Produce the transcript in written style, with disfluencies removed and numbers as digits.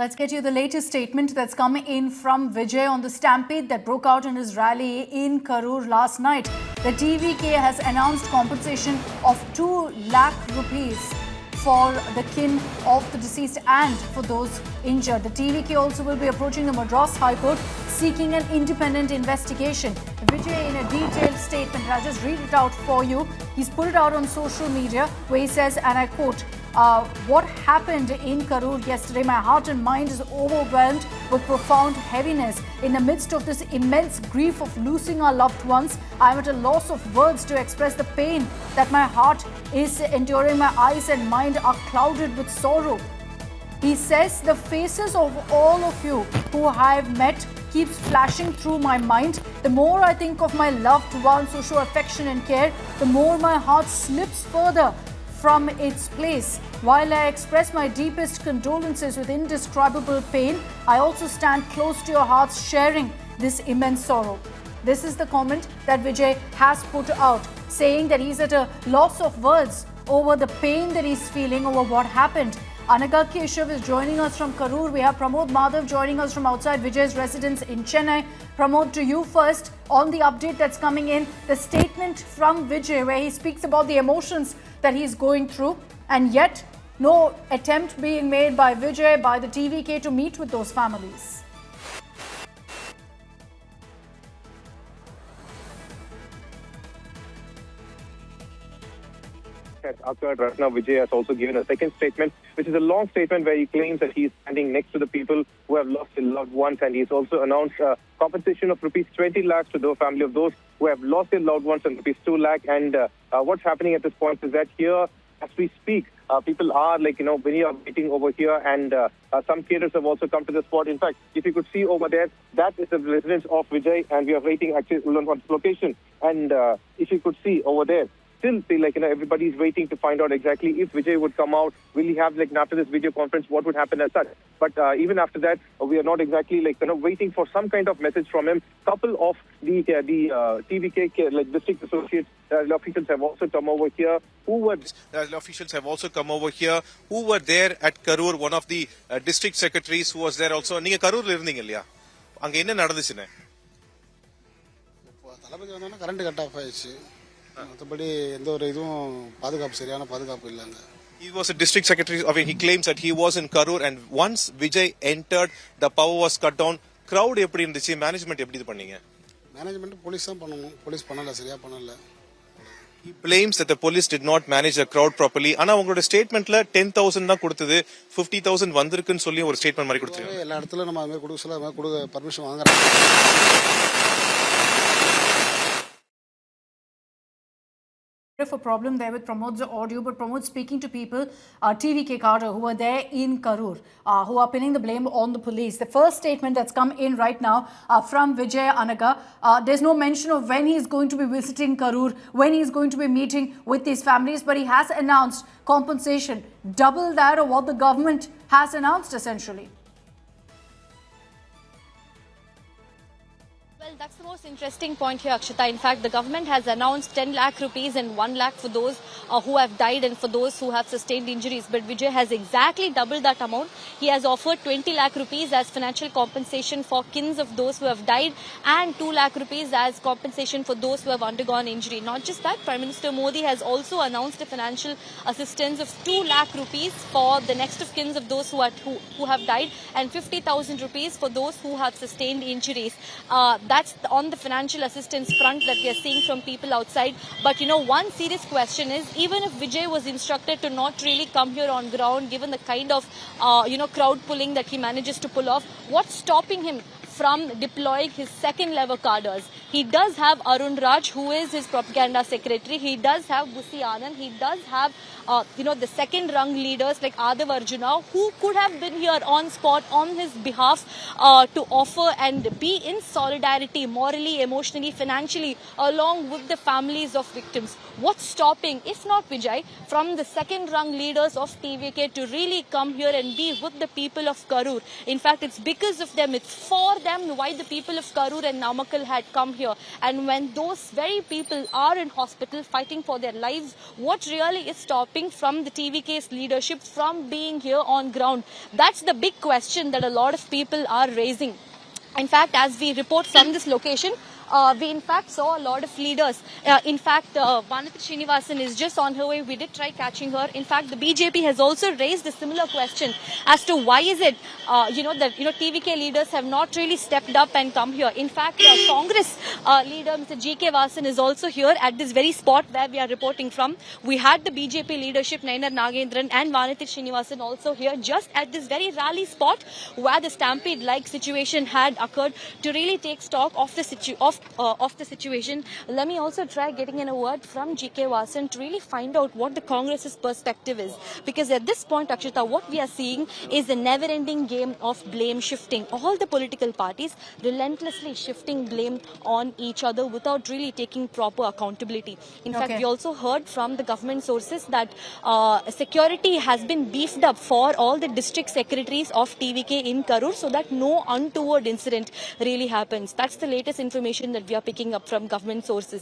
Let's get you the latest statement that's come in from Vijay on the stampede that broke out in his rally in Karur last night. The TVK has announced compensation of 2 lakh rupees for the kin of the deceased and for those injured. The TVK also will be approaching the Madras High Court seeking an independent investigation. Vijay, in a detailed statement, I'll just read it out for you. He's put it out on social media where he says, and I quote, what happened in Karur yesterday, my heart and mind is overwhelmed with profound heaviness. In the midst of this immense grief of losing our loved ones, I am at a loss of words to express the pain that my heart is enduring. My eyes and mind are clouded with sorrow. He says, the faces of all of you who I have met keeps flashing through my mind. The more I think of my loved ones who show affection and care, the more my heart slips further from its place. While I express my deepest condolences with indescribable pain, I also stand close to your hearts sharing this immense sorrow. This is the comment that Vijay has put out, saying that he's at a loss of words over the pain that he's feeling over what happened. Anaga Keshav is joining us from Karur. We have Pramod Madhav joining us from outside Vijay's residence in Chennai. Pramod, to you first on the update that's coming in, the statement from Vijay where he speaks about the emotions that he's going through, and yet no attempt being made by Vijay, by the TVK to meet with those families. Has occurred right now. Vijay has also given a second statement, which is a long statement where he claims that he is standing next to the people who have lost their loved ones, and he's also announced compensation of rupees 20 lakhs to the family of those who have lost their loved ones and rupees 2 lakh. And what's happening at this point is that here, as we speak, people are many are waiting over here, and some caterers have also come to the spot. In fact, if you could see over there, that is the residence of Vijay, and we are waiting actually on this location. And if you could see over there, still everybody's waiting to find out exactly if Vijay would come out. Will he have after this video conference, what would happen as such? But even after that, we are not exactly waiting for some kind of message from him. Couple of the TVK district associates officials have also come over here. Who were there at Karur? One of the district secretaries who was there also. நீங்க கரூர்ல இருந்தீங்க இல்லையா? அங்க என்ன நடந்துச்சுன்னு? தலபதி வந்தானே current cut off ஆயிடுச்சு. மற்றபடி எந்த ஒரு இதுவும் சரியான பாதுகாப்பு இல்லைங்க. He was a district secretary. He claims that he was in Karur, and once Vijay entered, the power was cut down. Crowd எப்படி இருந்துச்சு? மேனேஜ்மென்ட் எப்படி இது பண்ணீங்க? மேனேஜ்மென்ட் போலீஸ் தான் பண்ணணும். போலீஸ் பண்ணல, சரியா பண்ணல. He claims that the police did not manage the crowd properly. ஆனா உங்களோட ஸ்டேட்மென்ட்ல 10,000 தான் கொடுத்தது, 50,000 வந்திருக்குன்னு சொல்லி ஒரு ஸ்டேட்மென்ட் மாதிரி கொடுத்துருக்காங்க. எல்லா இடத்துல நம்ம அது மாதிரி கொடுக்க சொல்ல பர்மிஷன் வாங்குறாங்க. A problem there with Pramod's audio, but Pramod speaking to people, TVK cadre who are there in Karur, who are pinning the blame on the police. The first statement that's come in right now from Vijay Anaga, there's no mention of when he's going to be visiting Karur, when he's going to be meeting with these families, but he has announced compensation, double that of what the government has announced essentially. Well, that's the most interesting point here, Akshita. In fact, the government has announced 10 lakh rupees and 1 lakh for those who have died and for those who have sustained injuries. But Vijay has exactly doubled that amount. He has offered 20 lakh rupees as financial compensation for kins of those who have died and 2 lakh rupees as compensation for those who have undergone injury. Not just that, Prime Minister Modi has also announced a financial assistance of 2 lakh rupees for the next of kins of those who have died and 50,000 rupees for those who have sustained injuries. That's on the financial assistance front that we are seeing from people outside. But one serious question is, even if Vijay was instructed to not really come here on ground, given the kind of, crowd pulling that he manages to pull off, what's stopping him from deploying his second level cadres? He does have Arun Raj, who is his propaganda secretary. He does have Busi Anand. He does have, the second rung leaders like Adav Arjuna, who could have been here on spot on his behalf to offer and be in solidarity, morally, emotionally, financially, along with the families of victims. What's stopping, if not Vijay, from the second rung leaders of TVK to really come here and be with the people of Karur? In fact, it's because of them, it's for them why the people of Karur and Namakkal had come here. And when those very people are in hospital fighting for their lives, what really is stopping from the TVK's leadership from being here on ground? That's the big question that a lot of people are raising. In fact, as we report from this location, we in fact saw a lot of leaders. In fact, Vanitha Srinivasan is just on her way. We did try catching her. In fact, the BJP has also raised a similar question as to why is it, that TVK leaders have not really stepped up and come here. In fact, Congress leader Mr. G.K. Vasan is also here at this very spot where we are reporting from. We had the BJP leadership, Nainar Nagendran and Vanitha Srinivasan also here just at this very rally spot where the stampede-like situation had occurred to really take stock of the situation. Let me also try getting in a word from G.K. Vasan to really find out what the Congress's perspective is. Because at this point, Akshita, what we are seeing is a never-ending game of blame shifting. All the political parties relentlessly shifting blame on each other without really taking proper accountability. In fact, we also heard from the government sources that security has been beefed up for all the district secretaries of TVK in Karur so that no untoward incident really happens. That's the latest information that we are picking up from government sources.